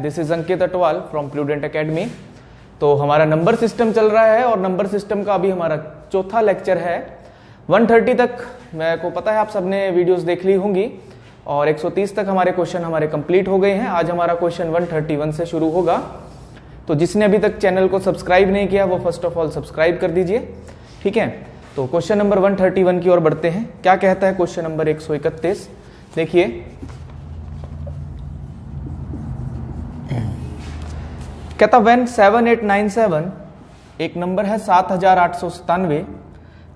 This is Ankit Atwal from prudent academy. तो हमारा number system चल रहा है और नंबर सिस्टम का अभी हमारा चौथा लेक्चर है। 130 तक मेरे को पता है आप सबने वीडियोस देख ली होंगी और 130 तक हमारे क्वेश्चन हमारे कंप्लीट हो गए हैं। आज हमारा क्वेश्चन 131 से शुरू होगा। तो जिसने अभी तक चैनल को सब्सक्राइब नहीं किया वो फर्स्ट ऑफ ऑल सब्सक्राइब कर दीजिए, ठीक है। तो क्वेश्चन नंबर 131 की ओर बढ़ते हैं। क्या कहता है क्वेश्चन नंबर 131? देखिए, कहता व्हेन 7897 एक नंबर है 7897,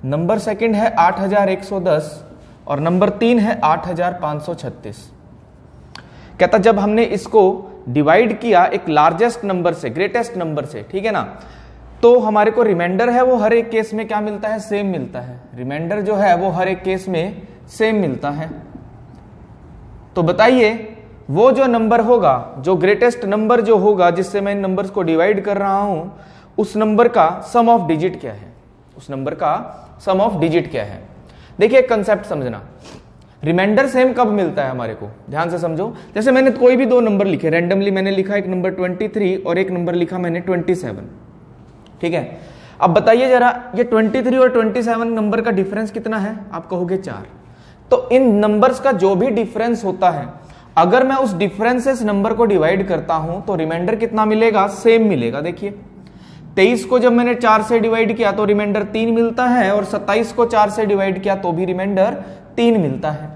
नंबर सेकंड है 8110 और नंबर 3 है 8536। कहता जब हमने इसको डिवाइड किया एक लार्जेस्ट नंबर से, ग्रेटेस्ट नंबर से, ठीक है ना, तो हमारे को रिमाइंडर है वो हर एक केस में क्या मिलता है? सेम मिलता है। रिमाइंडर जो है वो हर एक केस में सेम मिलता है। तो बताइए वो जो नंबर होगा, जो ग्रेटेस्ट नंबर जो होगा जिससे मैं इन नंबर्स को डिवाइड कर रहा हूं, उस नंबर का सम ऑफ डिजिट क्या है? उस नंबर का सम ऑफ डिजिट क्या है? देखिए कंसेप्ट समझना, रिमाइंडर सेम कब मिलता है हमारे को, ध्यान से समझो। जैसे मैंने कोई भी दो नंबर लिखे रैंडमली, मैंने लिखा एक नंबर 23 और एक नंबर लिखा मैंने 27, ठीक है। अब बताइए जरा ये 23 और 27 नंबर का डिफरेंस कितना है? आप कहोगे 4। तो इन नंबर्स का जो भी डिफरेंस होता है, अगर मैं उस डिफरेंसेस नंबर को डिवाइड करता हूं तो रिमाइंडर कितना मिलेगा? सेम मिलेगा। देखिए 23 को जब मैंने 4 से डिवाइड किया तो रिमाइंडर 3 मिलता है और 27 को 4 से डिवाइड किया तो भी रिमाइंडर 3 मिलता है।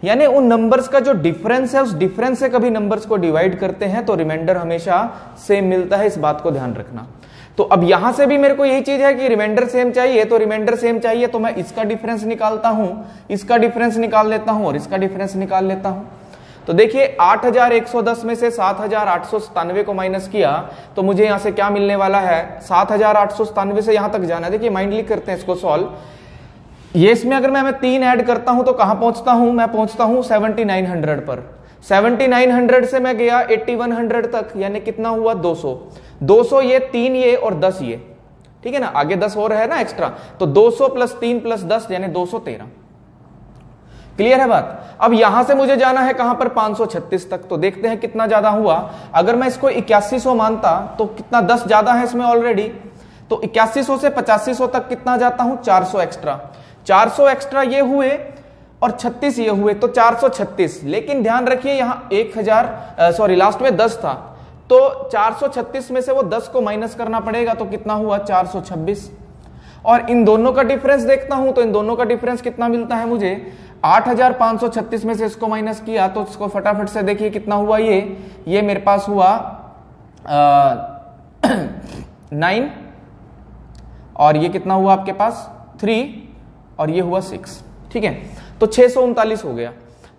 यानी उन नंबर्स का जो डिफरेंस है उस डिफरेंस से कभी नंबर्स को डिवाइड करते हैं तो रिमाइंडर हमेशा सेम मिलता है। इस बात को ध्यान रखना। तो अब यहां से भी मेरे को यही चीज है कि रिमाइंडर सेम चाहिए, तो रिमाइंडर सेम चाहिए तो मैं इसका डिफरेंस निकालता हूं, इसका डिफरेंस निकाल लेता हूं और इसका डिफरेंस निकाल लेता हूं। तो देखिए 8110 में से 7897 को माइनस किया तो मुझे यहां से क्या मिलने वाला है? 7897 से यहां तक जाना है। देखिए माइंडली करते हैं इसको सॉल्व। ये इसमें अगर मैं 3 ऐड करता हूं तो कहां पहुंचता हूं? मैं पहुंचता हूं 7900 पर। 7900 से मैं गया 8100 तक, यानी कितना हुआ? 200। 200 ये 3 ये और 10 ये, ठीक है ना, आगे 10 और है ना एक्स्ट्रा, तो 200 प्लस 3 प्लस 10 यानी 213। क्लियर है बात? अब यहां से मुझे जाना है कहां पर? 536 तक। तो देखते हैं कितना ज्यादा हुआ। अगर मैं इसको 8100 मानता तो कितना 10 ज्यादा है इसमें ऑलरेडी, तो 8100 से 8500 तक कितना जाता हूं? 400 एक्स्ट्रा। 400 एक्स्ट्रा ये हुए और 36 ये हुए, तो 436। लेकिन ध्यान रखिए यहां 1000 लास्ट में 10 था, तो 436 में से वो 10 को माइनस करना पड़ेगा, तो कितना हुआ? 426। और इन दोनों का डिफरेंस देखता हूं तो इन दोनों का डिफरेंस कितना मिलता है मुझे? 8536 में से इसको माइनस किया तो इसको फटाफट से देखिए कितना हुआ। ये मेरे पास हुआ 9 और ये कितना हुआ आपके पास? 3 और ये हुआ 6, ठीक है। तो 639 हो गया।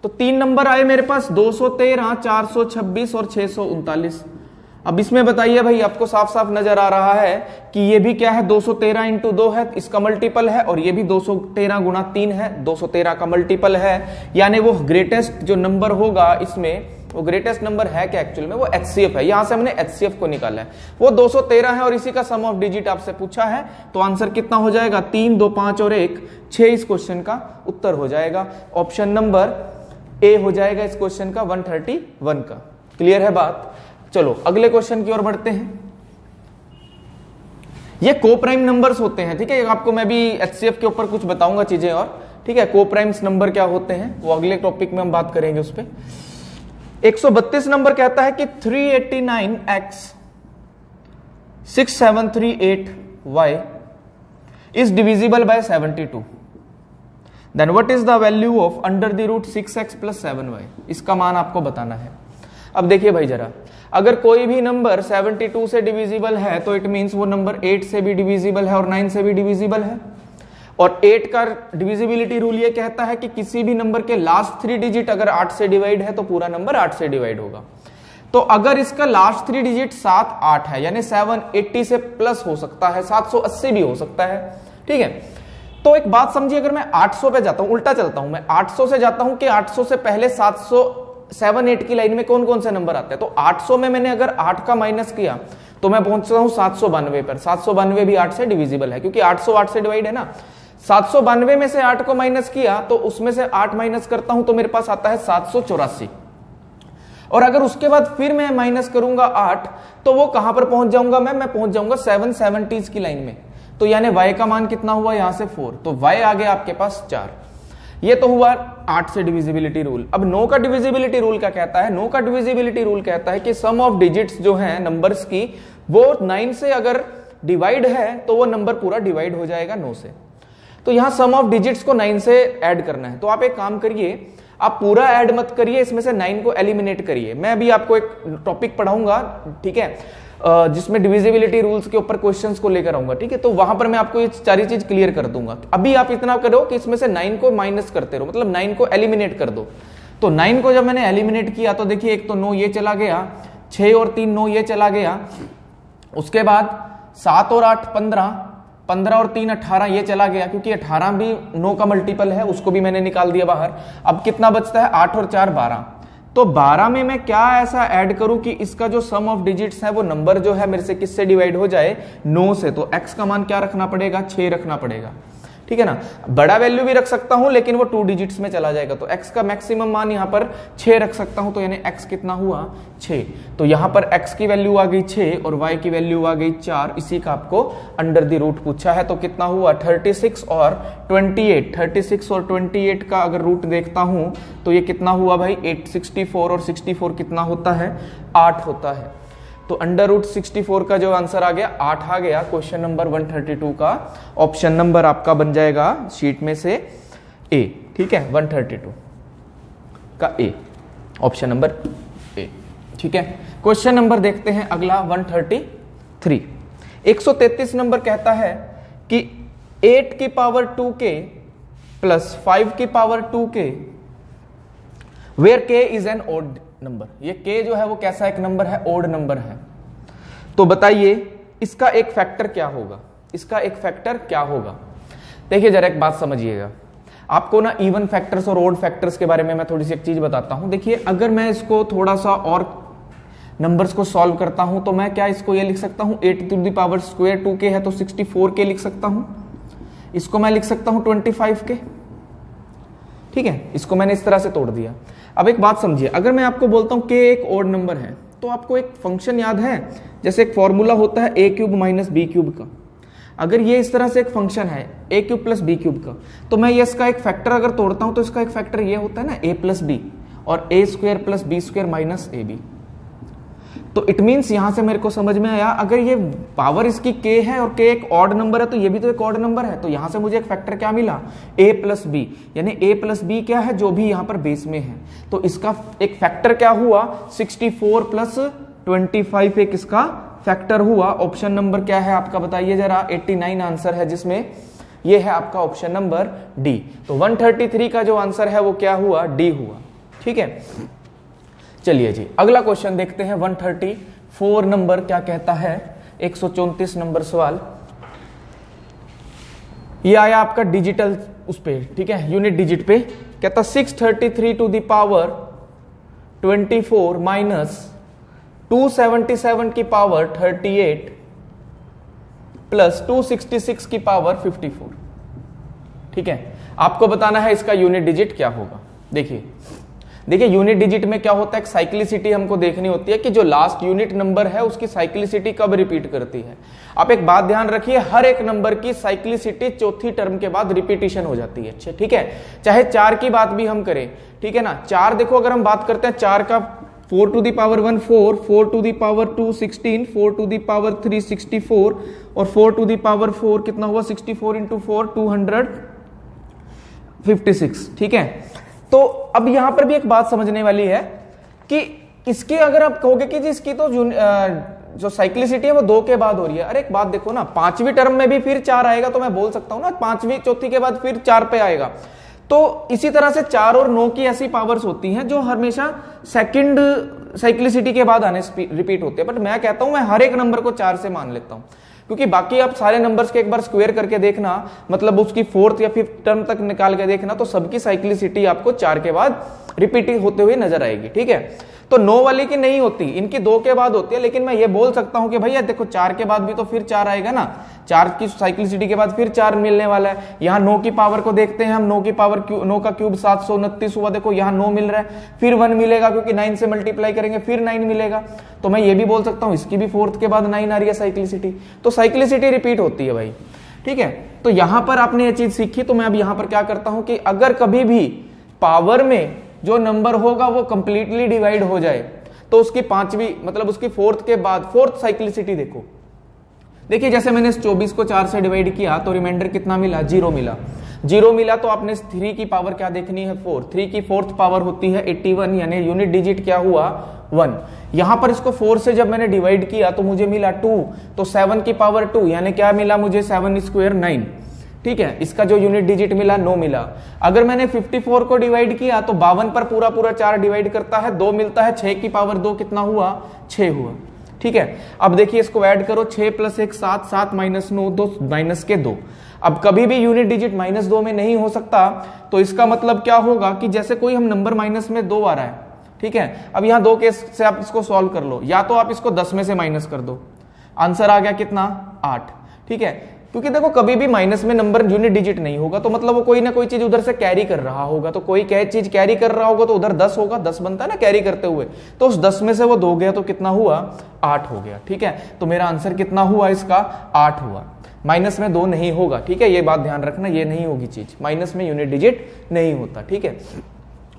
तो 3 नंबर आए मेरे पास, 213, 426 और 639। अब इसमें बताइए भाई, आपको साफ साफ नजर आ रहा है कि ये भी क्या है? 213 इंटू 2 है, इसका मल्टीपल है, और ये भी 213 गुणा 3 है, 213 का मल्टीपल है। यानी वो ग्रेटेस्ट जो नंबर होगा इसमें, वो ग्रेटेस्ट नंबर है क्या एक्चुअल में? वो HCF है। यहां से हमने HCF को निकाला है, वो 213 है और इसी का सम ऑफ डिजिट आपसे पूछा है। तो आंसर कितना हो जाएगा? 3, 2, 5 और 1, 6 इस क्वेश्चन का उत्तर हो जाएगा। ऑप्शन नंबर ए हो जाएगा इस क्वेश्चन का 131 का। क्लियर है बात? चलो अगले क्वेश्चन की ओर बढ़ते हैं। ये कोप्राइम नंबर्स होते हैं, ठीक है। आपको मैं भी HCF के ऊपर कुछ बताऊंगा चीजें और, ठीक है। कोप्राइम्स नंबर क्या होते हैं वो अगले टॉपिक में हम बात करेंगे उस पर। 132 नंबर कहता है कि 389x 6738y is divisible by 72. Then what is the value of under the root 6x plus 7y? इसका मान आपको बताना है। अब देखिए भाई जरा, अगर कोई भी नंबर 72 से डिविजिबल है तो इट मींस वो नंबर 8 से भी डिविजिबल है और 9 से भी डिविजिबल है। और 8 का डिविजिबिलिटी रूल ये कहता है कि किसी भी नंबर के लास्ट 3 डिजिट अगर 8 से डिवाइड है तो पूरा नंबर 8 से डिवाइड होगा। तो अगर इसका लास्ट 3 डिजिट 7, 8 है, यानी 780 से प्लस हो सकता है, 780 भी हो सकता है, ठीक है। तो एक बात समझिए, अगर मैं 800 पे जाता हूं, उल्टा चलता हूं, मैं 800 से जाता हूं कि 800 से पहले 7 8 की लाइन में कौन कौन से नंबर आते हैं। तो 800 में मैंने अगर 8 का माइनस किया तो मैं पहुंचता हूं 792 पर। 792 भी 8 से डिविजिबल है क्योंकि 800 8 से डिवाइड है ना। 792 में से 8 को माइनस किया तो उसमें से 8 माइनस करता हूं तो मेरे पास आता है 784। और अगर उसके बाद फिर मैं माइनस करूंगा 8, तो वो कहां पर पहुंच जाऊंगा मैं पहुंच जाऊंगा 770s की लाइन में। तो यानी y का मान कितना हुआ यहां से 4, तो y आ गया आपके पास 4। ये तो हुआ 8 से डिविजिबिलिटी रूल। अब 9 का डिविजिबिलिटी रूल क्या कहता है? 9 का डिविजिबिलिटी रूल कहता है कि सम ऑफ डिजिट्स जो है नंबर्स की, वो 9 से अगर डिवाइड है तो वो नंबर पूरा डिवाइड हो जाएगा 9 से। तो यहां सम ऑफ डिजिट्स को 9 से ऐड करना है। तो आप एक काम करिए, आप पूरा ऐड मत करिए, इसमें से 9 को एलिमिनेट करिए। मैं अभी आपको एक टॉपिक पढ़ाऊंगा, ठीक है, जिसमें डिविजिबिलिटी रूल्स के ऊपर क्वेश्चंस को लेकर आऊंगा, ठीक है, तो वहां पर मैं आपको ये सारी चीज क्लियर कर दूंगा। अभी आप इतना करो कि इसमें से 9 को माइनस करते रहो, मतलब 9 को एलिमिनेट कर दो। तो 9 को जब मैंने एलिमिनेट किया तो देखिए, एक तो 9 ये चला गया, 6 और 3 9 ये चला गया, उसके बाद 7 और 8 15, 15 और 3 18 ये चला गया, क्योंकि 18 भी 9 का मल्टीपल है, उसको भी मैंने निकाल दिया बाहर। अब कितना बचता है? 8 और 4 12। तो 12 में मैं क्या ऐसा ऐड करूं कि इसका जो सम ऑफ डिजिट्स है वो नंबर जो है मेरे से किससे डिवाइड हो जाए? 9 से। तो x का मान क्या रखना पड़ेगा? 6 रखना पड़ेगा, ठीक है ना। बड़ा वैल्यू भी रख सकता हूं लेकिन वो 2 डिजिट्स में चला जाएगा, तो x का मैक्सिमम मान यहां पर 6 रख सकता हूं। तो यानी x कितना हुआ? 6। तो यहां पर x की वैल्यू आ गई 6 और y की वैल्यू आ गई 4। इसी का आपको अंडर द रूट पूछा है। तो कितना हुआ? 36 और 28। 36 और 28 का अगर रूट देखता हूं तो ये कितना हुआ भाई? 864 और 64 कितना होता है? 8 होता है। तो अंडर रूट 64 का जो आंसर आ गया 8 आ गया। क्वेश्चन नंबर 132 का ऑप्शन नंबर आपका बन जाएगा शीट में से ए, ठीक है, 132 का ए, ऑप्शन नंबर ए, ठीक है। क्वेश्चन नंबर देखते हैं अगला 133। 133 नंबर कहता है कि 8 की पावर 2k प्लस 5 की power 2k where k is an odd number. ये k जो है वो कैसा एक नंबर है? ओड नंबर है। तो बताइए इसका एक फैक्टर क्या होगा? इसका एक फैक्टर क्या होगा? देखिए जरा एक बात समझिएगा, आपको ना इवन फैक्टर्स और ओड फैक्टर्स के बारे में मैं थोड़ी सी एक चीज बताता हूं। देखिए अगर मैं इसको थोड़ा सा और नंबर्स को सॉल्व करता हूं तो मैं क्या इसको ये लिख सकता हूं? 8 to the power square 2k है तो 64k लिख सकता हूं। इसको मैं लिख सकता हूं 25k, ठीक है। इसको मैंने इस तरह से तोड़ दिया। अब एक बात समझिए, अगर मैं आपको बोलता हूं k एक ओड नंबर है तो आपको एक फंक्शन याद है, जैसे एक फॉर्मूला होता है a³ माइनस b³ का। अगर ये इस तरह से एक फंक्शन है a³ प्लस b³ का, तो मैं ये इसका एक फैक्टर अगर तोड़ता हूं तो इसका एक फैक्टर ये होता है ना a प्लस बी, और a² plus b² minus ab। तो इट मीन्स यहां से मेरे को समझ में आया, अगर ये पावर इसकी k है और k एक ऑड नंबर है तो ये भी तो एक ऑड नंबर है। तो यहां से मुझे एक फैक्टर क्या मिला? a प्लस बी, यानी a प्लस बी क्या है? जो भी यहां पर बेस में है। तो इसका एक फैक्टर क्या हुआ? 64 प्लस 25 एक इसका फैक्टर हुआ। ऑप्शन नंबर क्या है आपका? बताइए जरा। 89 आंसर है, जिसमें ये है आपका ऑप्शन नंबर डी। तो 133 का जो आंसर है वो क्या हुआ? डी हुआ, ठीक है। चलिए जी अगला क्वेश्चन देखते हैं। 134 नंबर क्या कहता है? 134 नंबर सवाल ये आया आपका डिजिटल उस पे, ठीक है, यूनिट डिजिट पे। कहता 633 टू द पावर 24 माइनस 277 की पावर 38 प्लस 266 की पावर 54, ठीक है। आपको बताना है इसका यूनिट डिजिट क्या होगा। देखिए यूनिट डिजिट में क्या होता है? एक साइक्लिसिटी हमको देखनी होती है कि जो लास्ट यूनिट नंबर है उसकी साइक्लिसिटी कब रिपीट करती है। आप एक बात ध्यान रखिए, हर एक नंबर की साइक्लिसिटी चौथी टर्म के बाद रिपीटिशन हो जाती है, ठीक है। चाहे 4 की बात भी हम करें, ठीक है ना। 4 देखो, अगर हम बात करते हैं 4 का 4 to the power 1 4, 4 to the power 2 16, 4 to the power 3 64 और 4 टू द पावर 4 कितना हुआ? 64 इंटू 4 256, ठीक है। तो अब यहां पर भी एक बात समझने वाली है कि इसकी अगर आप कहोगे कि जी इसकी तो जो साइक्लिसिटी है वो 2 के बाद हो रही है। अरे एक बात देखो ना, 5वीं टर्म में भी फिर 4 आएगा तो मैं बोल सकता हूं ना 5वीं चौथी के बाद फिर 4 पे आएगा। तो इसी तरह से 4 और 9 की ऐसी पावर्स होती हैं जो हमेशा सेकंड साइक्लिसिटी के बाद आने रिपीट होते हैं। बट मैं कहता हूं मैं हर एक नंबर को 4 से मान लेता हूं, क्योंकि बाकी आप सारे नंबर्स के एक बार स्क्वायर करके देखना, मतलब उसकी फोर्थ या फिफ्थ टर्म तक निकाल के देखना, तो सबकी साइक्लिसिटी आपको 4 के बाद रिपीट होते हुए नजर आएगी। ठीक है, तो 9 वाली की नहीं होती, इनकी 2 के बाद होती है। लेकिन मैं ये बोल सकता हूं कि भैया देखो 4 के बाद भी तो फिर 4 आएगा ना, 4 की साइक्लिसिटी के बाद फिर 4 मिलने वाला है। यहाँ 9 की पावर को देखते हैं हम, 9 की पावर 9 का क्यूब 729 हुआ, देखो यहाँ 9 मिल रहा है, फिर 1 मिलेगा क्योंकि 9 से मल्टीप्लाई करेंगे फिर 9 मिलेगा। तो मैं ये भी बोल सकता हूं इसकी भी फोर्थ के बाद 9 आ रही है साइक्लिसिटी, तो साइक्लिसिटी रिपीट होती है भाई। ठीक है, तो यहां पर आपने ये चीज सीखी, तो मैं अब यहां पर क्या करता हूं कि अगर कभी भी पावर में जो नंबर होगा वो कंप्लीटली डिवाइड हो जाए तो उसकी 5वीं मतलब उसकी फोर्थ के बाद फोर्थ साइक्लिसिटी देखो। देखिए जैसे मैंने इस 24 को 4 से डिवाइड किया तो रिमाइंडर कितना मिला, 0 मिला। 0 मिला तो आपने 3 की पावर क्या देखनी है, 4। 3 की फोर्थ पावर होती है 81, यानी यूनिट डिजिट क्या हुआ, 1। यहां पर इसको 4 से जब मैंने डिवाइड किया तो मुझे मिला 2, तो 7 की पावर 2 यानी क्या मिला मुझे, 7 स्क्वायर 9। ठीक है, इसका जो यूनिट डिजिट मिला 9 मिला। अगर मैंने 54 को डिवाइड किया तो 52 पर पूरा 4 डिवाइड करता है, 2 मिलता है, 6 की पावर 2 कितना हुआ, 6 हुआ। ठीक है, अब देखिए इसको ऐड करो, 6 + 1 7, 7 - 9 2 माइनस के 2। अब कभी भी यूनिट डिजिट -2 में नहीं हो सकता, तो इसका मतलब क्या होगा कि जैसे कोई हम नंबर माइनस में 2 आ रहा है, ठीक है, अब यहां 2 केस से आप इसको सॉल्व कर लो, या तो आप इसको 10 में से माइनस कर दो, आंसर आ गया कितना, 8। ठीक है, क्योंकि देखो कभी भी माइनस में नंबर यूनिट डिजिट नहीं होगा तो मतलब वो कोई ना कोई चीज उधर से कैरी कर रहा होगा, तो कोई चीज कैरी कर रहा होगा तो उधर 10 होगा, 10 बनता है ना कैरी करते हुए, तो उस 10 में से वो 2 गया तो कितना हुआ, 8 हो गया। ठीक है, तो मेरा आंसर कितना हुआ इसका, 8 हुआ। माइनस में 2 नहीं होगा, ठीक है, ये बात ध्यान रखना, ये नहीं होगी चीज, माइनस में यूनिट डिजिट नहीं होता। ठीक है,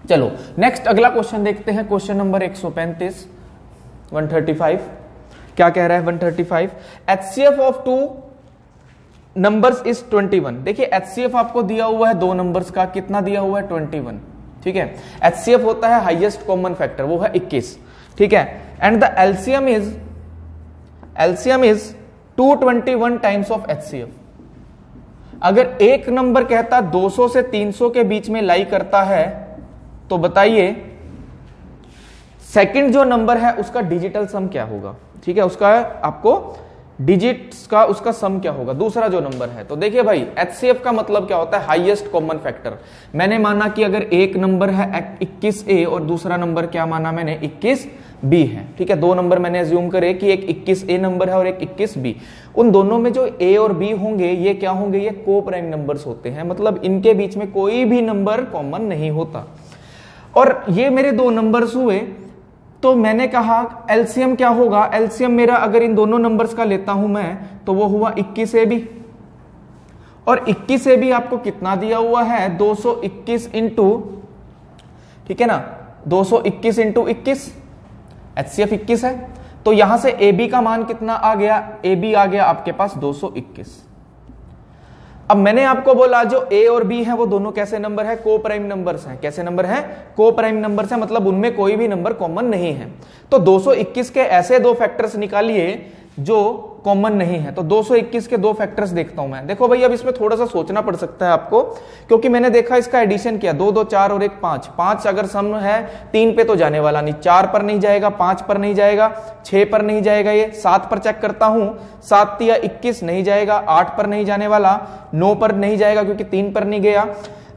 चलो नेक्स्ट अगला क्वेश्चन देखते हैं, क्वेश्चन नंबर 135 135 क्या कह रहा है 135, HCF ऑफ 2 नंबर्स इज 21। देखिए HCF आपको दिया हुआ है 2 नंबर्स का, कितना दिया हुआ है, 21। ठीक है, HCF होता है हाईएस्ट कॉमन फैक्टर, वो है 21। ठीक है, and the LCM is 221 times of HCF। अगर एक नंबर कहता 200 से 300 के बीच में लाई करता है, तो बताइए सेकंड जो नंबर है उसका डिजिटल सम क्या होगा। ठीक है, उसका आपको डिजिट्स का उसका सम क्या होगा, दूसरा जो नंबर है। तो देखिए भाई HCF का मतलब क्या होता है, हाईएस्ट कॉमन फैक्टर। मैंने माना कि अगर एक नंबर है 21A और दूसरा नंबर क्या माना मैंने, 21B है। ठीक है, 2 नंबर मैंने अज्यूम करे कि एक 21A नंबर है और एक 21B। उन दोनों में जो A और B होंगे ये क्या होंगे, ये को प्राइम नंबर्स होते हैं, मतलब इनके बीच में कोई भी नंबर कॉमन नहीं होता। और ये मेरे 2 नंबर्स हुए, तो मैंने कहा एलसीएम क्या होगा, एलसीएम मेरा अगर इन दोनों नंबर्स का लेता हूं मैं तो वो हुआ 21AB, और 21AB आपको कितना दिया हुआ है, 221 इंटू, ठीक है ना, 221 इंटू 21, HCF 21 है। तो यहां से AB का मान कितना आ गया, AB आ गया आपके पास 221। अब मैंने आपको बोला जो A और B है वो दोनों कैसे नंबर है, को प्राइम नंबर्स हैं। कैसे नंबर हैं, को प्राइम नंबर्स हैं, मतलब उनमें कोई भी नंबर कॉमन नहीं है। तो 221 के ऐसे 2 फैक्टर्स निकालिए जो कॉमन नहीं है। तो 221 के 2 फैक्टर्स देखता हूं मैं। देखो भाई अब इसमें थोड़ा सा सोचना पड़ सकता है आपको, क्योंकि मैंने देखा इसका एडिशन किया, 2 2 4 और 1 5। 5 अगर सम है 3 पे तो जाने वाला नहीं, 4 पर नहीं जाएगा, 5 पर नहीं जाएगा, 6 पर नहीं जाएगा, ये 7 पर चेक करता हूं, 7 या 21 नहीं जाएगा, 8 पर नहीं जाने वाला, 9 पर नहीं जाएगा क्योंकि 3 पर नहीं गया,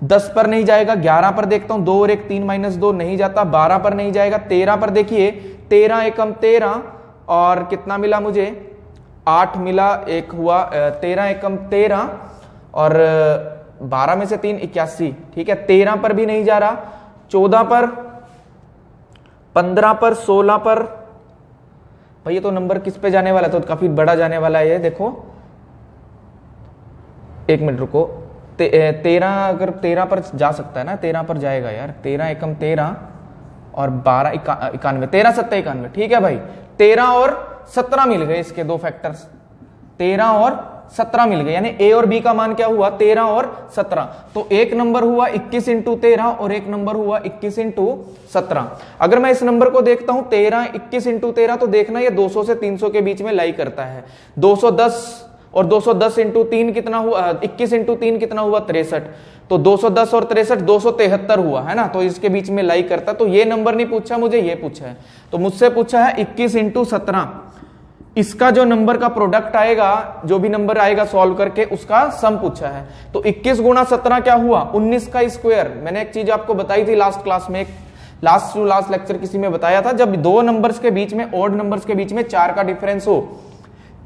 10 पर नहीं जाएगा, 11 पर देखता हूं, 2 और 1 3 - 2 नहीं जाता, 12 पर नहीं जाएगा, 13 पर देखिए, 13 एकम 13 और कितना मिला मुझे, 8 मिला, 1 हुआ, 13 एकम 13 और 12 में से 3 81। ठीक है, 13 पर भी नहीं जा रहा, 14 पर, 15 पर, 16 पर। भाई ये तो नंबर किस पे जाने वाला है, तो काफी बड़ा जाने वाला है ये, देखो 1 मिनट रुको, 13 अगर 13 पर जा सकता है ना, 13 पर जाएगा यार, 13 एकम 13 और 12 91, 13 7 91। ठीक है भाई, 13 और 17 मिल गए इसके 2 फैक्टर्स, 13 और 17 मिल गए, यानी A और B का मान क्या हुआ, 13 और 17। तो एक नंबर हुआ 21 इंटू 13 और एक नंबर हुआ 21 इंटू 17। अगर मैं इस नंबर को देखता हूं 13 21 इंटू 13, तो देखना ये 200 से 300 के बीच में लाई करता है। 210 और 210 इंटू 3 कितना हुआ, 21 इंटू 3 कितना हुआ, 63। तो 210 और 63 273 हुआ है ना, तो इसके बीच में लाई करता। तो ये नंबर नहीं पूछा मुझे, ये पूछा है, तो मुझसे पूछा है 21 इंटू 17, इसका जो नंबर का प्रोडक्ट आएगा, जो भी नंबर आएगा सॉल्व करके, उसका सम पूछा है। तो 21 गुणा 17 क्या हुआ? 19 का स्क्वायर। मैंने एक चीज आपको बताई थी लास्ट क्लास में, लास्ट लेक्चर किसी में बताया था, जब दो नंबर्स के बीच में, ऑड नंबर्स के बीच में 4 का डिफरेंस हो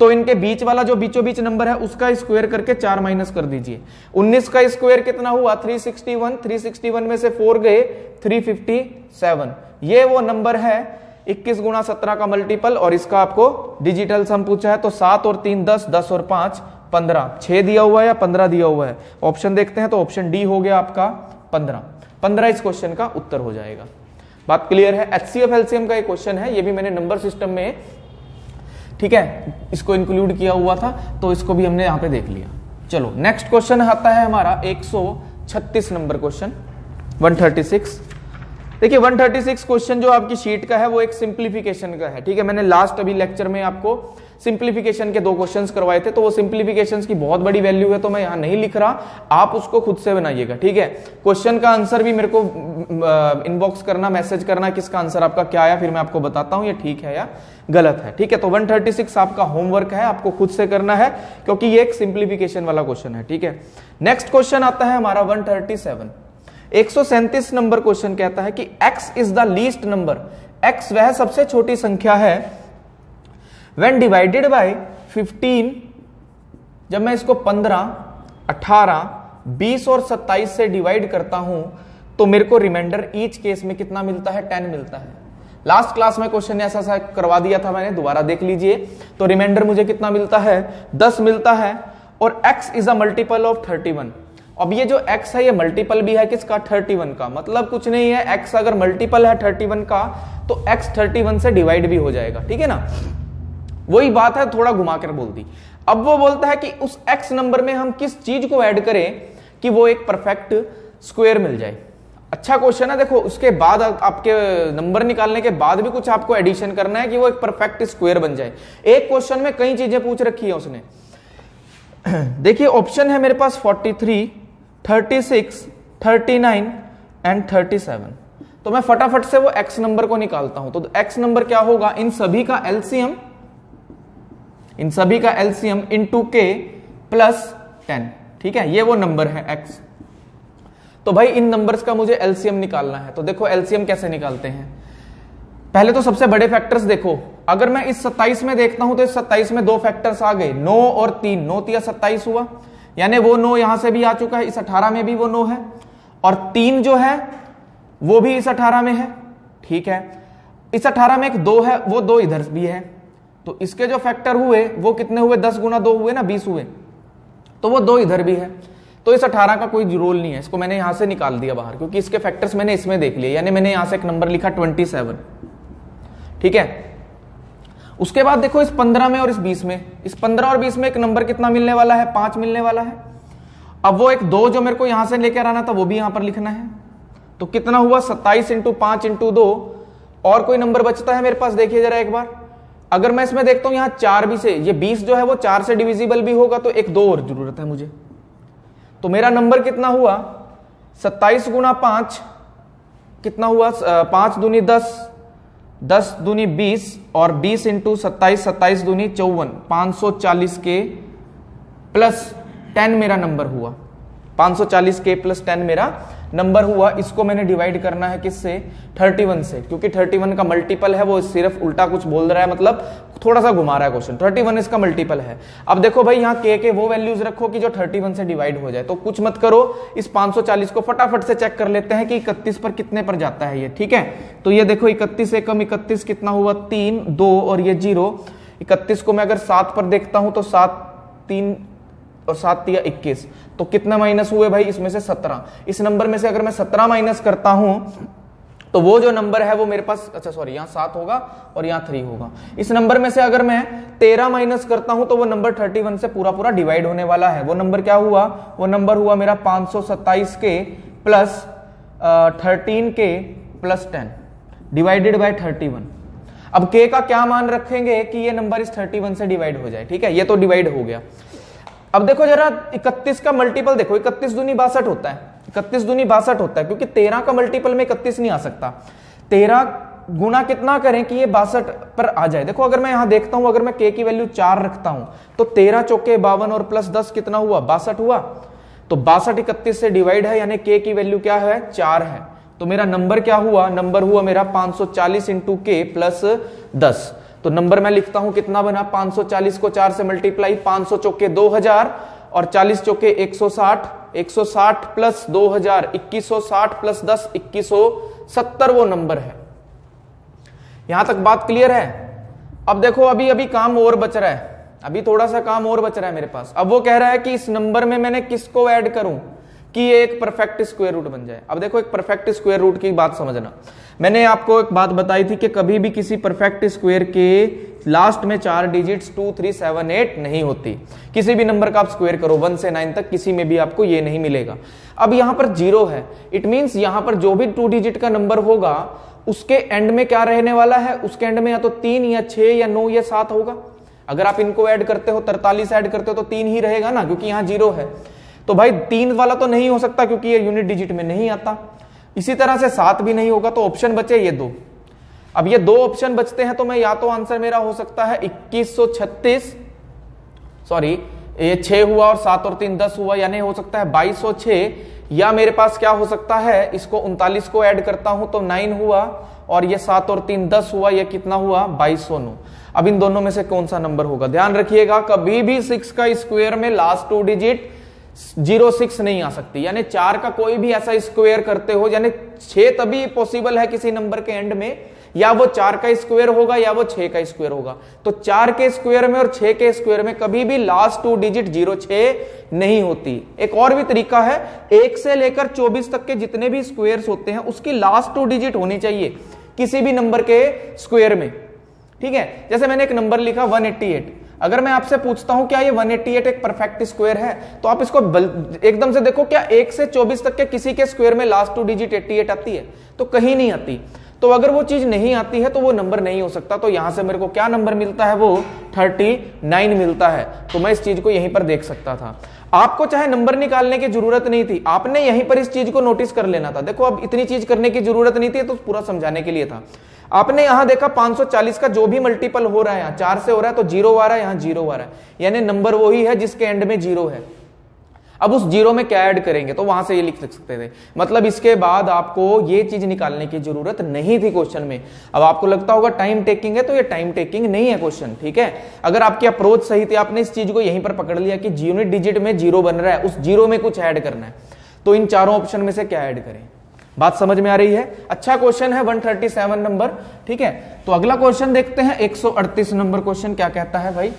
तो इनके बीच वाला जो बीचों बीच नंबर है उसका स्क्वायर करके 4 माइनस कर दीजिए। 19 का स्क्वायर कितना हुआ? 361। 361 में से 4 गए 357। ये वो नंबर है 21 गुणा 17 का मल्टीपल, और इसका आपको डिजिटल सम पूछा है। तो 7 और 3 10, 10 और 5 15, 6 दिया हुआ है या 15 दिया हुआ है? ऑप्शन देखते हैं तो ऑप्शन डी हो गया आपका 15। 15 इस क्वेश्चन का उत्तर हो जाएगा। बात क्लियर है? HCF एलसीएम का एक क्वेश्चन है, ये भी मैंने नंबर सिस्टम में, ठीक है, इसको इंक्लूड किया हुआ था, तो इसको भी हमने यहां पे देख लिया। चलो नेक्स्ट क्वेश्चन आता है हमारा 136 नंबर क्वेश्चन, 136। देखिए 136 क्वेश्चन जो आपकी शीट का है वो एक सिंप्लीफिकेशन का है, ठीक है। मैंने लास्ट अभी लेक्चर में आपको सिंप्लीफिकेशन के 2 क्वेश्चन्स करवाए थे, तो वो सिंप्लीफिकेशंस की बहुत बड़ी वैल्यू है तो मैं यहां नहीं लिख रहा, आप उसको खुद से बनाइएगा, ठीक है। क्वेश्चन का आंसर भी मेरे को इनबॉक्स करना, मैसेज करना किसका आंसर आपका क्या आया, फिर मैं आपको बताता हूं ये ठीक है या गलत है, ठीक है। तो 136 आपका होमवर्क है, आपको खुद से करना है क्योंकि ये एक सिंप्लीफिकेशन वाला क्वेश्चन है, ठीक है। नेक्स्ट क्वेश्चन आता है हमारा 137। 137 नंबर क्वेश्चन कहता है कि x is the least number, x वह सबसे छोटी संख्या है when डिवाइडेड बाय 15, जब मैं इसको 15, 18, 20 और 27 से डिवाइड करता हूं तो मेरे को रिमाइंडर ईच केस में कितना मिलता है? 10 मिलता है। लास्ट क्लास में क्वेश्चन ऐसा करवा दिया था मैंने, दोबारा देख लीजिए। तो रिमाइंडर मुझे कितना मिलता है? 10 मिलता है, और x is a multiple of 31। अब ये जो x है ये मल्टीपल भी है किसका? 31 का। मतलब कुछ नहीं है, x अगर मल्टीपल है 31 का तो x 31 से डिवाइड भी हो जाएगा, ठीक है ना। वही बात है, थोड़ा घुमा कर बोल दी। अब वो बोलता है कि उस x नंबर में हम किस चीज को ऐड करें कि वो एक परफेक्ट स्क्वायर मिल जाए। अच्छा क्वेश्चन है। देखो उसके बाद आपके नंबर निकालने के बाद भी कुछ आपको एडिशन करना है कि वो एक परफेक्ट स्क्वायर बन जाए। एक क्वेश्चन में कई चीजें पूछ रखी है उसने। देखिए ऑप्शन है मेरे पास 43, 36, 39 एंड 37। तो मैं फटाफट से वो x नंबर को निकालता हूं। तो x नंबर क्या होगा? इन सभी का एलसीएम इनटू k प्लस 10, ठीक है। ये वो नंबर है x। तो भाई इन नंबर्स का मुझे एलसीएम निकालना है। तो देखो एलसीएम कैसे निकालते हैं। पहले तो सबसे बड़े फैक्टर्स देखो। अगर मैं इस 27 में देखता हूं तो इस 27 में 2 फैक्टर्स आ गए, 9 और 3। 9 तिया 27 हुआ, यानी वो 9 यहां से भी आ चुका है, इस 18 में भी वो 9 है, और 3 जो है वो भी इस 18 में है, ठीक है। इस 18 में एक 2 है, वो 2 इधर भी है। तो इसके जो फैक्टर हुए वो कितने हुए? 10 गुना 2 हुए ना, 20 हुए। तो वो 2 इधर भी है। तो इस 18 का कोई रोल नहीं है, इसको मैंने यहां से निकाल दिया बाहर, क्योंकि इसके फैक्टर्स मैंने इसमें देख लिए, यानी मैंने यहां से एक नंबर लिखा 27, ठीक है। उसके बाद देखो इस 15 में और इस 20 में, इस 15 और 20 में एक नंबर कितना मिलने वाला है? 5 मिलने वाला है। अब वो एक 2 जो मेरे को यहां से लेकर आना था वो भी यहां पर लिखना है। तो कितना हुआ? 27 इंटू 5 इंटू 2। और कोई नंबर बचता है मेरे पास? देखिए जरा एक बार। अगर मैं इसमें देखता हूं यहां 4 भी से, ये 20 जो है वो 4 से डिविजिबल भी होगा, तो एक 2 और जरूरत है मुझे। तो मेरा नंबर कितना हुआ? 27 गुना 5 कितना हुआ? 5 दूनी 10, 10 दूनी 20, और 20 इंटू 27, 27 दूनी 54, 540 के प्लस 10 मेरा नंबर हुआ। 540 के प्लस 10 मेरा नंबर हुआ। इसको मैंने डिवाइड करना है किससे? 31 से, क्योंकि 31 का मल्टीपल है। वो सिर्फ उल्टा कुछ बोल रहा है, मतलब थोड़ा सा घुमा रहा है क्वेश्चन। 31 इसका मल्टीपल है। अब देखो भाई यहाँ के वो वैल्यूज रखो कि जो 31 से डिवाइड हो जाए। तो कुछ मत करो, इस 540 को फटाफट से चेक कर लेते हैं कि 31 पर कितने पर जाता है ये, ठीक है। तो ये देखो 31 से कम 31 कितना हुआ? 3, 2 और ये 0। 31 को मैं अगर 7 पर देखता हूं तो 7, 3 और 7 तिया 21। तो कितना माइनस हुए भाई इसमें से? 17। इस नंबर में से अगर मैं 17 माइनस करता हूं तो वो जो नंबर है वो मेरे पास, अच्छा सॉरी, यहां 7 होगा और यहां 3 होगा। इस नंबर में से अगर मैं 13 माइनस करता हूं तो वो नंबर 31 से पूरा पूरा डिवाइड होने वाला है। वो नंबर क्या हुआ? वो नंबर हुआ मेरा 527 के प्लस 13 के प्लस 10 डिवाइडेड बाय 31। अब के का क्या मान रखेंगे कि ये नंबर इस 31 से डिवाइड हो जाए, ठीक है। ये तो डिवाइड हो गया। अब देखो जरा 31 का मल्टीपल देखो, 31 दूनी 62 होता है, 31 दूनी 62 होता है, क्योंकि 13 का मल्टीपल में 31 नहीं आ सकता। 13 गुना कितना करें कि ये 62 पर आ जाए। देखो अगर मैं यहां देखता हूं, अगर मैं k की वैल्यू 4 रखता हूं तो 13 चौके 52 और प्लस 10 कितना हुआ, 62 हुआ। तो 62 31 से डिवाइड है, यानी k की वैल्यू क्या है, 4 है। तो मेरा नंबर क्या हुआ, नंबर हुआ मेरा 540 इंटू के प्लस 10। तो नंबर मैं लिखता हूं कितना बना, 540 को 4 से मल्टीप्लाई, 500 चौके 2000 और 40 चौके 160, 160 प्लस 2000 2160 प्लस 10 2170 वो नंबर है। यहां तक बात क्लियर है। अब देखो अभी अभी काम और बच रहा है, अभी थोड़ा सा काम और बच रहा है मेरे पास। अब वो कह रहा है कि इस नंबर में मैंने किसको ऐड करूं कि ये एक परफेक्ट स्क्वायर रूट बन जाए। अब देखो एक परफेक्ट स्क्वायर रूट की बात समझना, मैंने आपको एक बात बताई थी कि कभी भी किसी परफेक्ट स्क्वायर के लास्ट में 4 डिजिट्स 2, 3, 7, 8 नहीं होती। किसी भी नंबर का आप स्क्वायर करो 1 से 9 तक, किसी में भी आपको ये नहीं मिलेगा। अब यहां पर 0 है, इट मींस यहां पर जो भी 2 डिजिट का नंबर होगा उसके एंड में क्या रहने वाला है, उसके एंड में या तो 3 या 6 या 9 या 7 होगा। अगर आप इनको ऐड करते हो 43 ऐड करते हो तो 3 ही रहेगा ना, क्योंकि यहां 0 है। तो भाई 3 वाला तो नहीं हो सकता क्योंकि ये यूनिट डिजिट में नहीं आता। इसी तरह से 7 भी नहीं होगा, तो ऑप्शन बचे ये 2। अब ये 2 ऑप्शन बचते हैं, तो मैं या तो आंसर मेरा हो सकता है 2136, सॉरी ये 6 हुआ और 7 और 3 10 हुआ, यानी हो सकता है 2206, या मेरे पास क्या हो सकता है, इसको 39 को ऐड करता हूं तो 9 हुआ और ये 7 और 3 10 हुआ, ये कितना हुआ 2209। अब इन दोनों में से कौन सा नंबर होगा, ध्यान रखिएगा कभी भी 6 का स्क्वायर में लास्ट 2 डिजिट 06 नहीं आ सकती। यानी 4 का कोई भी ऐसा स्क्वायर करते हो, यानी 6 तभी पॉसिबल है किसी नंबर के एंड में, या वो 4 का स्क्वायर होगा या वो 6 का स्क्वायर होगा। तो 4 के स्क्वायर में और 6 के स्क्वायर में कभी भी लास्ट 2 डिजिट 06 नहीं होती। एक और भी तरीका है, 1 से लेकर 24 तक के जितने भी स्क्वायर्स होते हैं उसकी लास्ट 2 डिजिट होनी चाहिए किसी भी नंबर के स्क्वायर में, ठीक है। जैसे मैंने एक नंबर लिखा 188, अगर मैं आपसे पूछता हूं क्या ये 188 एक परफेक्ट स्क्वायर है, तो आप इसको एकदम से देखो, क्या 1 से 24 तक के किसी के स्क्वायर में लास्ट 2 डिजिट 88 आती है, तो कहीं नहीं आती। तो अगर वो चीज नहीं आती है तो वो नंबर नहीं हो सकता। तो यहां से मेरे को क्या नंबर मिलता है, वो 39 मिलता है। तो मैं इस चीज को यहीं पर देख सकता था। आपको चाहे नंबर निकालने की जरूरत नहीं थी, आपने यहीं पर इस चीज को नोटिस कर लेना था। देखो अब इतनी चीज करने की जरूरत नहीं थी, तो पूरा समझाने के लिए था। आपने यहां देखा 540 का जो भी मल्टीपल हो रहा है, यहां 4 से हो रहा है तो 0 आ रहा है, यहां 0 आ रहा है, यानी नंबर वही है जिसके एंड में 0 है। अब उस 0 में क्या ऐड करेंगे, तो वहां से ये लिख सकते थे। मतलब इसके बाद आपको ये चीज निकालने की जरूरत नहीं थी क्वेश्चन में। अब आपको लगता होगा टाइम टेकिंग है, तो ये टाइम टेकिंग नहीं है क्वेश्चन, ठीक है। अगर आपकी अप्रोच सही थी, आपने इस चीज को यहीं पर पकड़ लिया कि यूनिट डिजिट में 0 बन रहा है, उस 0 में कुछ ऐड करना है, तो इन चारों ऑप्शन में से क्या ऐड करें। बात समझ में आ रही है। अच्छा क्वेश्चन है 137 नंबर, ठीक है। तो अगला क्वेश्चन देखते हैं 138 नंबर क्वेश्चन क्या कहता है भाई।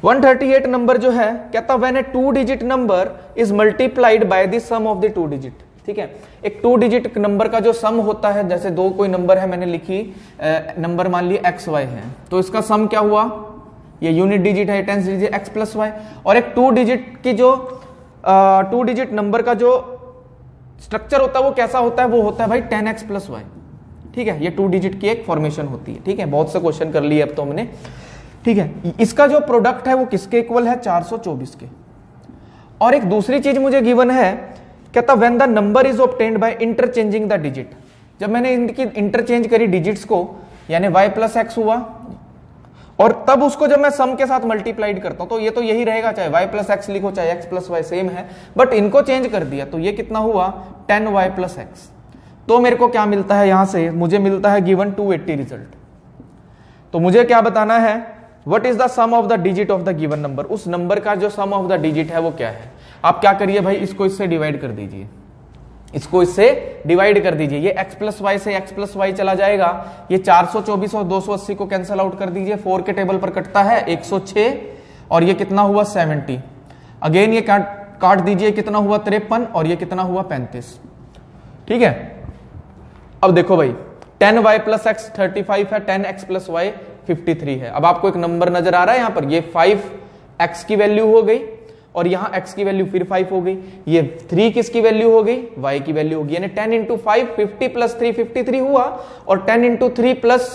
138 नंबर जो है कहता when a 2 digit number is multiplied by the sum of the 2 digit, ठीक है। एक 2 डिजिट नंबर का जो सम होता है, जैसे दो कोई नंबर है, मैंने लिखी नंबर मान लिया XY है, तो इसका सम क्या हुआ, ये यूनिट डिजिट है, tens digit X plus y. और एक 2 डिजिट की जो 2 डिजिट नंबर का जो स्ट्रक्चर होता है वो कैसा होता है, वो होता है भाई 10x प्लस वाई, ठीक है। ये 2 डिजिट की एक फॉर्मेशन होती है, ठीक है। बहुत से क्वेश्चन कर लिए अब तो हमने, ठीक है। इसका जो प्रोडक्ट है वो किसके इक्वल है, 424 के। और एक दूसरी चीज मुझे गिवन है, कहता when the number is obtained by interchanging the digit. जब मैंने इनकी इंटरचेंज करी डिजिट्स को, यानी y प्लस एक्स हुआ, और तब उसको जब मैं सम के साथ मल्टीप्लाइड करता हूं तो ये तो यही रहेगा, चाहे y प्लस एक्स लिखो चाहे x प्लस वाई, सेम है। बट इनको चेंज कर दिया तो ये कितना हुआ 10y प्लस एक्स। तो मेरे को क्या मिलता है, यहां से मुझे मिलता है गिवन 280 रिजल्ट। तो मुझे क्या बताना है, what is the sum of the digit of the given number. उस नंबर का जो सम ऑफ द डिजिट है वो क्या है। आप क्या करिए भाई, इसको इससे डिवाइड कर दीजिए, इसको इससे डिवाइड कर दीजिए। ये x प्लस वाई से x प्लस वाई चला जाएगा, ये 424 और 280 को कैंसिल आउट कर दीजिए, 4 के टेबल पर कटता है 106, और ये कितना हुआ 70। अगेन ये काट दीजिए, कितना हुआ 53, और ये कितना हुआ 35, ठीक है। अब देखो भाई 10y प्लस एक्स 35 है, 10x प्लस वाई 53 है। अब आपको एक नंबर नजर आ रहा है यहां पर, ये 5x की वैल्यू हो गई, और यहां x की वैल्यू फिर 5 हो गई, ये 3 किसकी वैल्यू हो गई, y की वैल्यू होगी। यानी 10 इंटू 5 50 प्लस 3 53 हुआ, और 10 इंटू 3 प्लस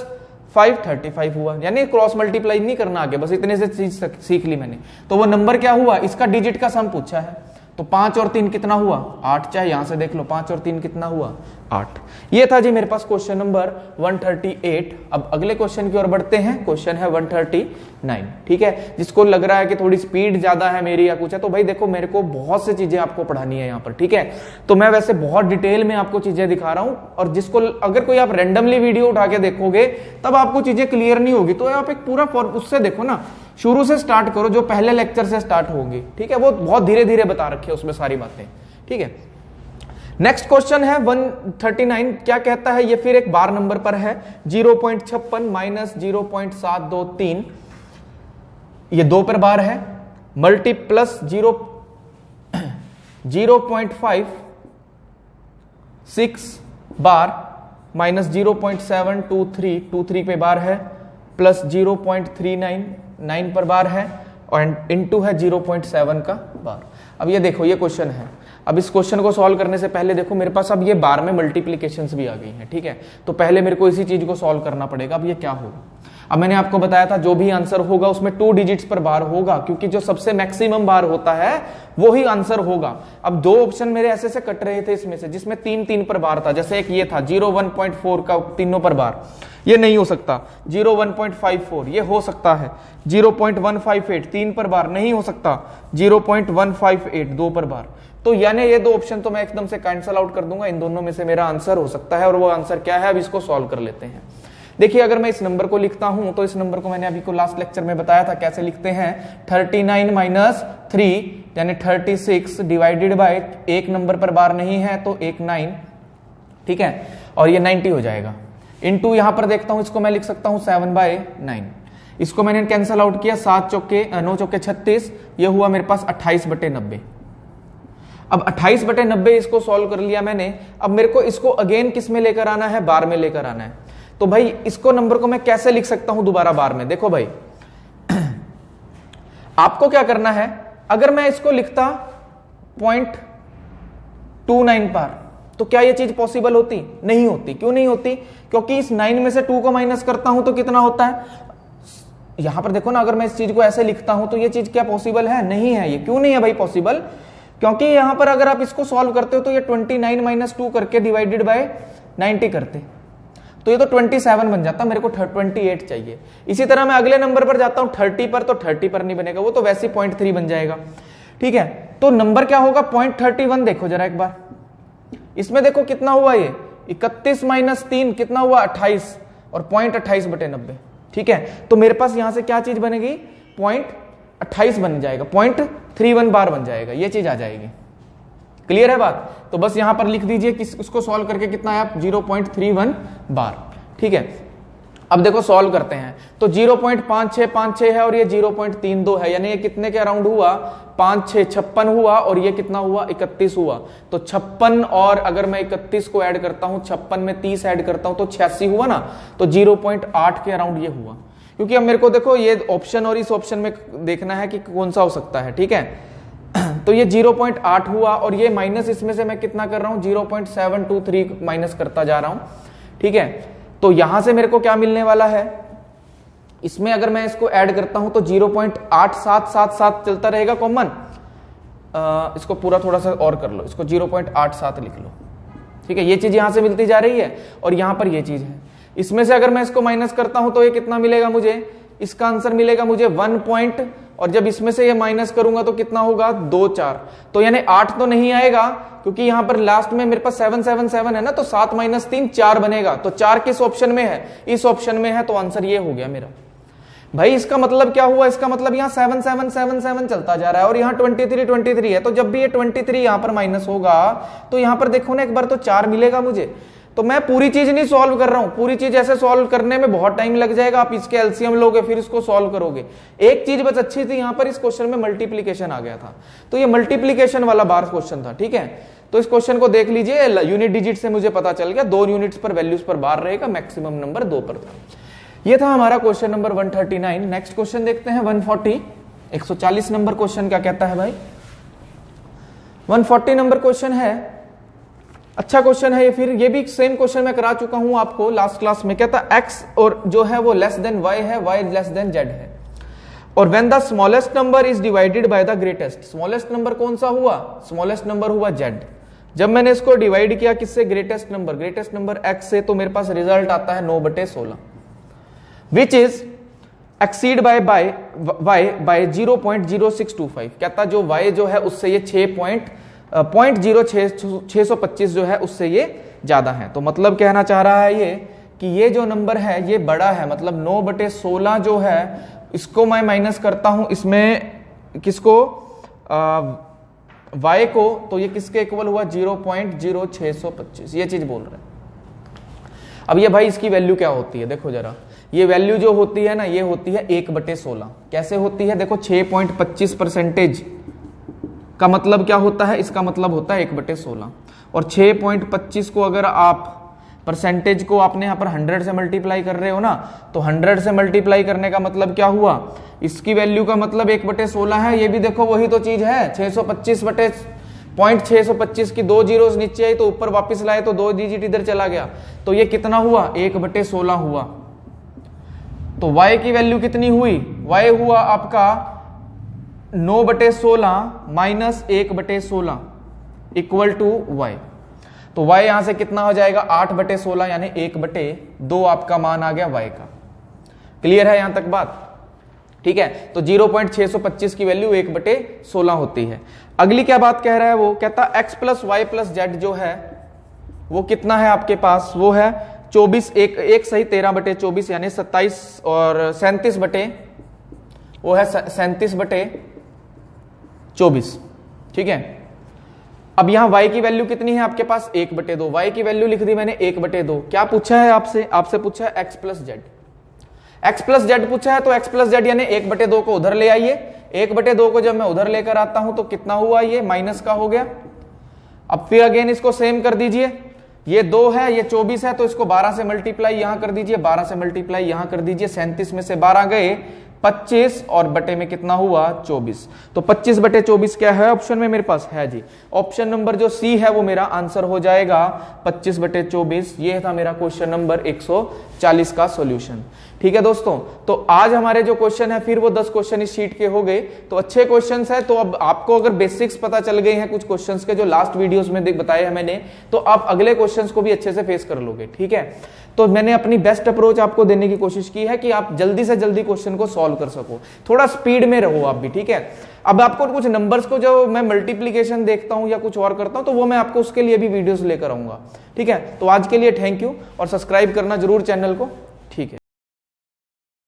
5 35 हुआ। यानी क्रॉस मल्टीप्लाई नहीं करना आगे, बस इतने से चीज सीख ली मैंने। तो वो नंबर क्या हुआ, इसका डिजिट का सम पूछा है, तो 5 और 3 कितना हुआ 8, चाहे यहां से देख लो 5 और 3 कितना हुआ 8। ये था जी मेरे पास क्वेश्चन नंबर 138। अब अगले क्वेश्चन की ओर बढ़ते हैं, क्वेश्चन है 139। ठीक है, जिसको लग रहा है कि थोड़ी स्पीड ज्यादा है मेरी या कुछ है, तो भाई देखो मेरे को बहुत सी चीजें आपको पढ़ानी है यहाँ पर। ठीक है, तो मैं वैसे बहुत डिटेल में आपको चीजें दिखा रहा हूं, और जिसको अगर कोई आप रेंडमली वीडियो उठा के देखोगे तब आपको चीजें क्लियर नहीं होगी। तो आप एक पूरा उससे देखो ना, शुरू से स्टार्ट करो, जो पहले लेक्चर से स्टार्ट होगी। ठीक है, वो बहुत धीरे धीरे बता रखे है उसमें सारी बातें। ठीक है, नेक्स्ट क्वेश्चन है 139। क्या कहता है, ये फिर एक बार नंबर पर है, 0.56 माइनस 0.723, ये 2 पर बार है, मल्टी प्लस 0.56 बार माइनस 0.723 पे बार है, प्लस 0.399 पर बार है, और इनटू है 0.7 का बार। अब ये देखो, ये क्वेश्चन है। अब इस क्वेश्चन को सॉल्व करने से पहले देखो मेरे पास अब ये बार में मल्टीप्लिकेशंस भी आ गई हैं। ठीक है, तो पहले मेरे को इसी चीज को सॉल्व करना पड़ेगा। अब ये क्या होगा, अब मैंने आपको बताया था जो भी आंसर होगा उसमें 2 डिजिट्स पर बार होगा, क्योंकि जो सबसे मैक्सिमम बार होता है वो ही आंसर होगा। अब 2 ऑप्शन मेरे ऐसे से कट रहे थे इसमें से, जिसमें 3 पर बार था। जैसे एक ये था 0.1.4 का तीनों पर बार, ये नहीं हो सकता। 0.154 ये हो सकता है। 0.158 3 पर बार नहीं हो सकता। 0.158 2 पर बार। तो यानी ये 2 ऑप्शन तो मैं एकदम से कैंसल आउट कर दूंगा, इन दोनों में से मेरा आंसर हो सकता है। और वो आंसर क्या है, अब इसको सॉल्व कर लेते हैं। देखिए, अगर मैं इस नंबर को लिखता हूं तो इस नंबर को मैंने अभी को लास्ट लेक्चर में बताया था कैसे लिखते हैं। 39 माइनस 3 यानी 36 डिवाइडेड बाय, एक नंबर पर बार नहीं है तो एक 9। ठीक है, और ये 90 हो जाएगा। इनटू यहां पर देखता हूं, इसको मैं लिख सकता हूं 7/9। इसको मैंने कैंसल आउट किया, 9 चौके 36, ये हुआ मेरे पास 28/90। अब 28/90 इसको सॉल्व कर लिया मैंने। अब मेरे को इसको अगेन किस में लेकर आना है, बार में लेकर आना है। तो भाई इसको नंबर को मैं कैसे लिख सकता हूं दोबारा बार में, देखो भाई आपको क्या करना है, अगर मैं इसको लिखता 0.29 पर, तो क्या ये चीज पॉसिबल होती? नहीं होती। क्यों नहीं होती? क्योंकि इस 9 में से 2 को माइनस करता हूं तो कितना होता है, यहां पर देखो ना, अगर मैं इस चीज को ऐसे लिखता हूं तो ये चीज क्या पॉसिबल है? नहीं है। ये क्यों नहीं है भाई पॉसिबल? क्योंकि यहां पर अगर आप इसको सॉल्व करते हो तो ये 29 माइनस 2 करके डिवाइडेड बाय 90 करते, तो ये तो 27 बन जाता, मेरे को 28 चाहिए। इसी तरह मैं अगले नंबर पर जाता हूं 30 पर, तो 30 पर नहीं बनेगा, वो तो वैसे ही 0.3 बन जाएगा। ठीक है, तो नंबर क्या होगा 0.31। देखो जरा एक बार, इसमें देखो कितना हुआ, ये 31 माइनस 3 कितना हुआ 28, और 0.28/90। ठीक है, तो मेरे पास यहां से क्या चीज बनेगी, 0.28 बन जाएगा, 0.31 बार बन जाएगा, ये चीज आ जाएगी। क्लियर है बात? तो बस यहां पर लिख दीजिए कि उसको सॉल्व करके कितना आया, 0.31 बार। ठीक है, अब देखो सॉल्व करते हैं, तो 0.5656 है और ये 0.32 है, यानी ये कितने के अराउंड हुआ, 5 6 56 हुआ, और ये कितना हुआ 31 हुआ। तो 56, और अगर मैं 31 को ऐड करता हूं, 56 में 30 ऐड करता हूं तो 86 हुआ ना, तो 0.8 के अराउंड ये हुआ। क्योंकि अब मेरे को देखो ये ऑप्शन और इस ऑप्शन में देखना है कि कौन सा हो सकता है। ठीक है, तो ये 0.8 हुआ, और ये माइनस इसमें से मैं कितना कर रहा हूं, 0.723 माइनस करता जा रहा हूं। ठीक है, तो यहां से मेरे को क्या मिलने वाला है, इसमें अगर मैं इसको ऐड करता हूं तो 0.8777 चलता रहेगा कॉमन। इसको पूरा थोड़ा सा और कर लो, इसको 0.87 लिख लो। ठीक है, ये चीज यहां से मिलती जा रही है, और यहां पर ये चीज है। इसमें से अगर मैं इसको माइनस करता हूं तो ये कितना मिलेगा मुझे, इसका आंसर मिलेगा मुझे 1 और जब इसमें से ये माइनस करूंगा तो कितना होगा 2 4, तो यानी 8 तो नहीं आएगा, क्योंकि यहां पर लास्ट में मेरे पास 777 है ना, तो 7 माइनस 3 4 बनेगा। तो 4 किस ऑप्शन में है, इस ऑप्शन में है, तो आंसर ये हो गया मेरा। भाई इसका मतलब क्या हुआ, इसका मतलब यहां 7777 चलता जा रहा है, और यहां 23 है, तो जब भी ये 23 यहां पर माइनस होगा तो यहां पर देखो ना एक बार, तो 4 मिलेगा मुझे। तो मैं पूरी चीज नहीं सॉल्व कर रहा हूं, पूरी चीज ऐसे सॉल्व करने में बहुत टाइम लग जाएगा, आप इसके एलसीएम लोगे फिर इसको सॉल्व करोगे। एक चीज बस अच्छी थी, यहां पर इस क्वेश्चन में मल्टीप्लीकेशन आ गया था, तो ये मल्टीप्लीकेशन वाला बार क्वेश्चन था। ठीक है, तो इस क्वेश्चन को देख लीजिए, यूनिट डिजिट से मुझे पता चल गया 2 यूनिट्स पर वैल्यूज पर बार रहेगा, मैक्सिमम नंबर 2 पर था। ये था हमारा क्वेश्चन नंबर 139। नेक्स्ट क्वेश्चन देखते हैं 140, 140 नंबर क्वेश्चन क्या कहता है भाई। 140 नंबर क्वेश्चन है, अच्छा क्वेश्चन है ये, फिर ये भी सेम क्वेश्चन मैं करा चुका हूं आपको लास्ट क्लास में। कहता x और जो है वो लेस देन y है, y लेस देन z है। और when the smallest number is divided by the greatest, smallest number कौन सा हुआ, स्मॉलेस्ट नंबर हुआ z। जब मैंने इसको डिवाइड किया किससे, ग्रेटेस्ट नंबर x से, तो मेरे पास रिजल्ट आता है 9/16, which is exceed by y by 0.0625। कहता जो y जो है उससे ये 0.0625 जो है उससे ये ज्यादा है। तो मतलब कहना चाह रहा है ये कि ये जो नंबर है ये बड़ा है, मतलब 9/16 जो है इसको मैं माइनस करता हूं इसमें किसको, y को, तो ये किसके इक्वल हुआ 0.0625, ये चीज बोल रहे हैं। अब ये भाई इसकी वैल्यू क्या होती है, देखो जरा, ये वैल्यू जो होती है ना ये होती है 1/16। कैसे होती है, देखो 6.25% का मतलब क्या होता है, इसका मतलब होता है 1/16, और 6.25 को अगर आप परसेंटेज को आपने यहाँ पर 100 से मल्टीप्लाई कर रहे हो ना, तो 100 से मल्टीप्लाई करने का मतलब क्या हुआ, इसकी वैल्यू का मतलब 1/16 है। ये भी देखो वही तो चीज है, 625 की 2 जीरोस नीचे आई तो ऊपर वापस लाए तो 2 डिजिट इधर चला गया, तो ये कितना हुआ 1/16 हुआ। तो y की वैल्यू कितनी हुई, y हुआ आपका 9/16 माइनस 1/16 इक्वल टू y। तो y यहां से कितना हो जाएगा 8/16 यानी 1/2 आपका मान आ गया y का। क्लियर है यहां तक बात, ठीक है। तो 0.625 की वैल्यू 1/16 होती है। अगली क्या बात कह रहा है, वो कहता x plus y plus z जो है वो कितना है आपके पास, वो है 24 एक सही 13/24 यानी 27 और 37/24, ठीक है। अब यहां y की वैल्यू कितनी है आपके पास 1/2, y की वैल्यू लिख दी मैंने 1/2। क्या पूछा है आपसे पूछा है x plus Z, x plus Z पूछा है, तो x प्लस जेड यानी 1/2 को उधर ले आइए। 1/2 को जब मैं उधर लेकर आता हूं तो कितना हुआ, ये माइनस का हो गया। अब फिर अगेन इसको सेम कर दीजिए, ये 2 है ये 24 है, तो इसको 12 से मल्टीप्लाई यहां कर दीजिए, 12 से मल्टीप्लाई यहां कर दीजिए, 37 में से 12 गए 25 और बटे में कितना हुआ 24। तो 25/24 क्या है ऑप्शन में मेरे पास है जी, ऑप्शन नंबर जो सी है वो मेरा आंसर हो जाएगा 25/24। ये था मेरा क्वेश्चन नंबर 140 का सॉल्यूशन, ठीक है दोस्तों। तो आज हमारे जो क्वेश्चन है फिर वो 10 क्वेश्चन इस शीट के हो गए, तो अच्छे क्वेश्चंस है। तो अब आपको अगर बेसिक्स पता चल गए हैं कुछ क्वेश्चंस के जो लास्ट वीडियोस में बताए हैं मैंने, तो आप अगले क्वेश्चंस को भी अच्छे से फेस कर लोगे, ठीक है। तो मैंने अपनी बेस्ट अप्रोच आपको देने की कोशिश की है कि आप जल्दी से जल्दी क्वेश्चन को सॉल्व कर सको, थोड़ा स्पीड में रहो आप भी, ठीक है। अब आपको कुछ नंबर्स को जो मैं मल्टीप्लीकेशन देखता हूं या कुछ और करता हूं तो वो मैं आपको उसके लिए भी वीडियोस लेकर आऊंगा, ठीक है। तो आज के लिए थैंक यू और सब्सक्राइब करना जरूर चैनल को, ठीक है।